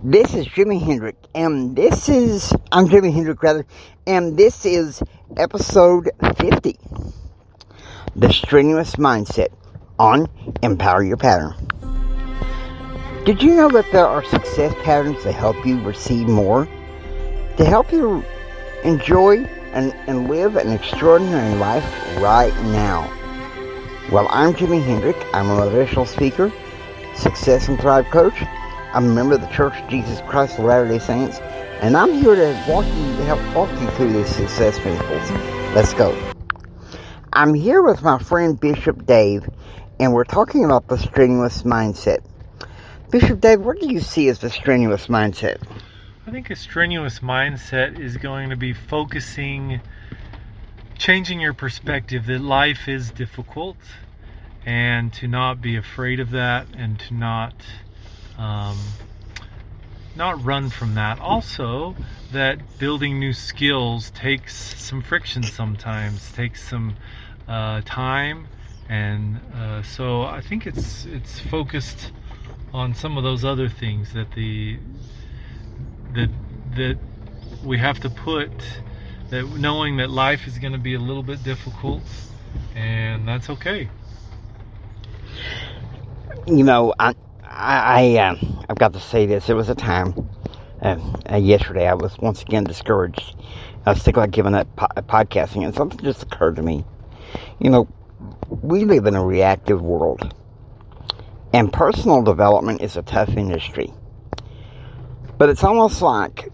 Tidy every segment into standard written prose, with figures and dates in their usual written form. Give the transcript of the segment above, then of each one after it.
This is Jimi Hendrix, I'm Jimi Hendrix rather, and this is episode 50, The Strenuous Mindset on Empower Your Pattern. Did you know that there are success patterns that help you receive more? To help you enjoy and live an extraordinary life right now. Well, I'm Jimi Hendrix. I'm a motivational speaker, Success and Thrive coach. I'm a member of the Church of Jesus Christ of Latter-day Saints, and I'm here to help walk you through these success principles. Let's go. I'm here with my friend Bishop Dave, and we're talking about the strenuous mindset. Bishop Dave, what do you see as the strenuous mindset? I think a strenuous mindset is going to be changing your perspective that life is difficult, and to not be afraid of that, and to not run from that. Also, that building new skills takes some friction sometimes, takes some time, and so I think it's focused on some of those other things that we have to put, that knowing that life is going to be a little bit difficult, and that's okay. You know, I've got to say this. There was a time yesterday I was once again discouraged. I was thinking about giving up podcasting, and something just occurred to me. You know, we live in a reactive world, and personal development is a tough industry. But it's almost like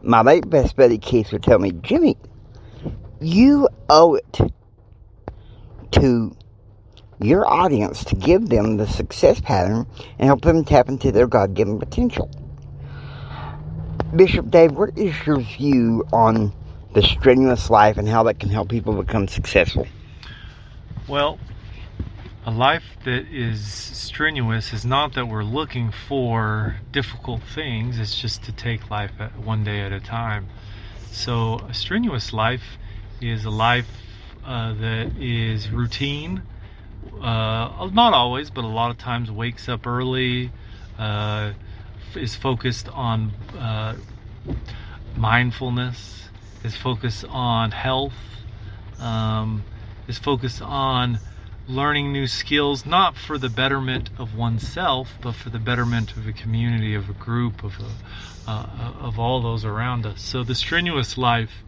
my late best buddy Keith would tell me, Jimmy, you owe it to your audience to give them the success pattern and help them tap into their God-given potential. Bishop Dave, what is your view on the strenuous life and how that can help people become successful? Well, a life that is strenuous is not that we're looking for difficult things, it's just to take life one day at a time. So a strenuous life is a life that is routine. Not always, but a lot of times wakes up early, is focused on mindfulness, is focused on health, is focused on learning new skills, not for the betterment of oneself, but for the betterment of a community, of a group, of all those around us. So the strenuous life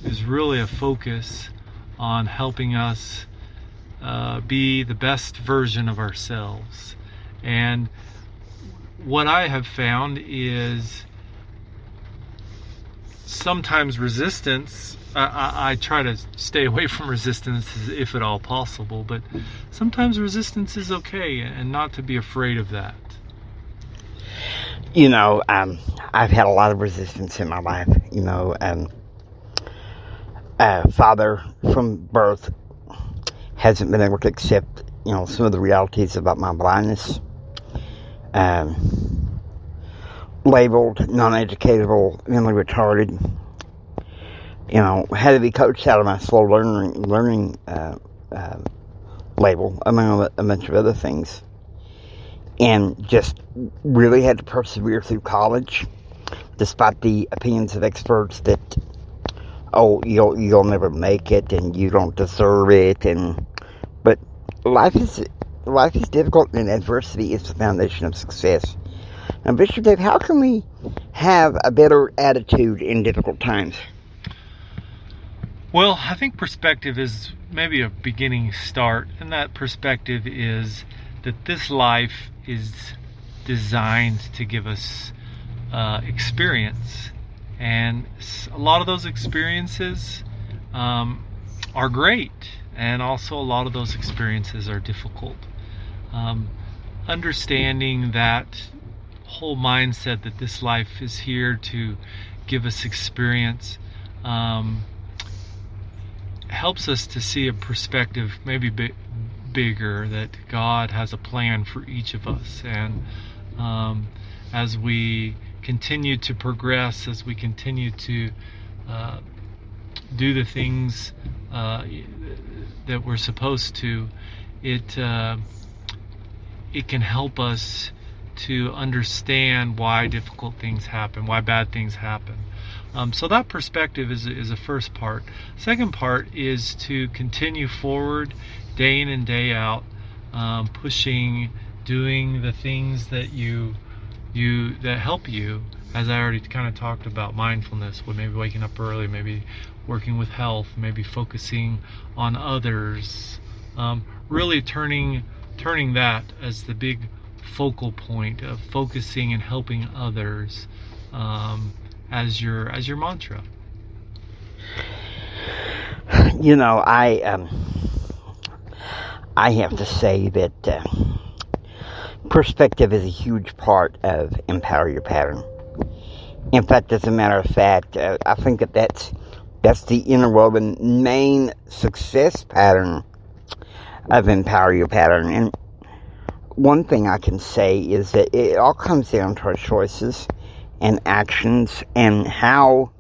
is really a focus on helping us be the best version of ourselves. And what I have found is sometimes resistance, I try to stay away from resistance if at all possible, but sometimes resistance is okay, and not to be afraid of that. You know, I've had a lot of resistance in my life. You know, father from birth hasn't been able to accept, you know, some of the realities about my blindness. Labeled non-educatable, mentally retarded. You know, had to be coached out of my slow learning label, among a bunch of other things. And just really had to persevere through college, despite the opinions of experts that, oh, you'll never make it, and you don't deserve it, but life is difficult, and adversity is the foundation of success. Now, Bishop Dave, how can we have a better attitude in difficult times? Well, I think perspective is maybe a beginning start, and that perspective is that this life is designed to give us experience, and a lot of those experiences are great, and also a lot of those experiences are difficult. Understanding that whole mindset that this life is here to give us experience helps us to see a perspective maybe bigger, that God has a plan for each of us. And as we continue to progress, as we continue to do the things that we're supposed to, it can help us to understand why difficult things happen, why bad things happen. So that perspective is a first part. Second part is to continue forward day in and day out, pushing, doing the things that that help you, as I already kind of talked about. Mindfulness, maybe waking up early, maybe working with health, maybe focusing on others, really turning that as the big focal point of focusing and helping others as your mantra. You know, I have to say that perspective is a huge part of Empower Your Pattern. In fact, as a matter of fact, I think that's the interwoven main success pattern of Empower Your Pattern. And one thing I can say is that it all comes down to our choices and actions and how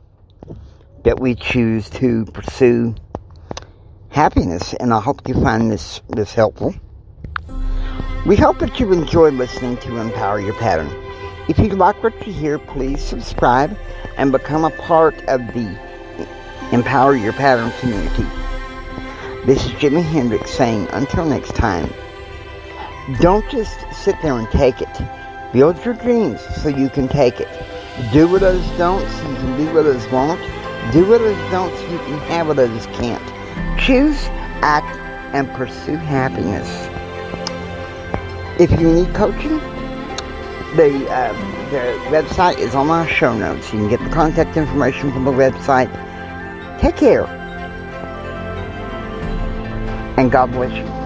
that we choose to pursue happiness. And I hope you find this helpful. We hope that you enjoy listening to Empower Your Pattern. If you like what you hear, please subscribe and become a part of the Empower Your Pattern community. This is Jimi Hendrix saying, until next time, don't just sit there and take it. Build your dreams so you can take it. Do what others don't so you can do what others won't. Do what others don't so you can have what others can't. Choose, act, and pursue happiness. If you need coaching, the website is on my show notes. You can get the contact information from the website. Take care. And God bless you.